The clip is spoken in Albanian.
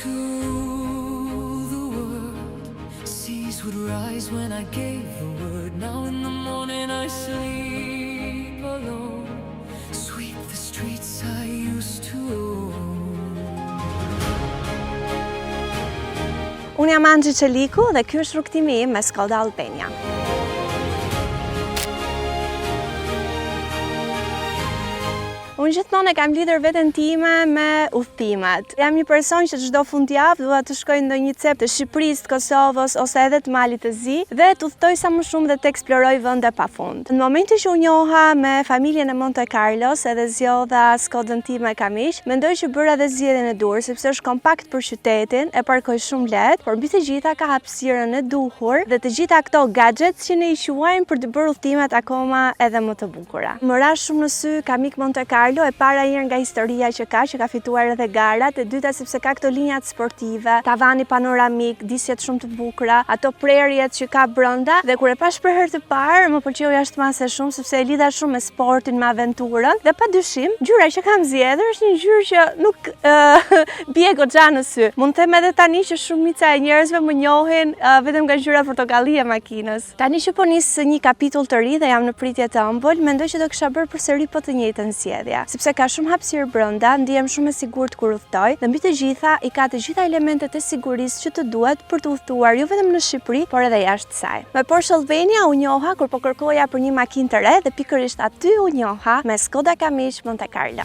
to the world. Seas would rise when I gave the word. Now in the morning I sleep alone. Sweep the streets I used to own. Unë jam Angji Qeliku dhe ky është rrugtimi im me Skoda Albania. Unë gjithmonë e kam lidhur veten time me udhëtimet. Jam një person që çdo fundjavë dua të shkoj në ndonjë cep të Shqipërisë, të Kosovës ose edhe të Malit të Zi dhe të udhtoj sa më shumë dhe të eksploroj vende pafund. Në momentin që u njoha me familjen e Monte Carlos edhe zgjodha Skodën time kamiq, mendoj që bëra edhe zgjedhjen e dur sepse është kompakt për qytetin, e parkoj shumë lehtë, por mbi të gjitha ka hapësirën e duhur dhe të gjitha këto gadgets që ne i quajmë për të bërë udhëtimet akoma edhe më të bukura. Më ra shumë në sy Kamik Monte Carlo, e para herë nga historia që ka fituar edhe garat, e dyta sepse ka këto linjat sportive, tavani panoramik, disjet shumë të bukura, ato prerjet që ka brenda, dhe kur e pash për herë të parë, më pëlqeu jashtëmase shumë sepse e lidha shumë me sportin, me aventurën, dhe padyshim, ngjyra që kam zgjedhur është një ngjyrë që nuk bie goxha në sy. Mund të them edhe tani që shumica e njerëzve më njohin vetëm nga ngjyra portokalli e makinës. Tani që po nis një kapitull të ri dhe jam në pritje të ëmbël, mendoj që do kisha bërë përsëri po të njëjtën zgjedhje. Sepse ka shumë hapësirë brenda, ndihem shumë e sigurt kur udhtoj dhe mbi të gjitha i ka të gjitha elementet e sigurisë që të duhet për të udhëtuar jo vetëm në Shqipëri, por edhe jashtë saj. Me Porsche Albania u njoha kur po kërkoja për një makinë të re dhe pikërisht aty u njoha me Skoda Kamiq Monte Carlo.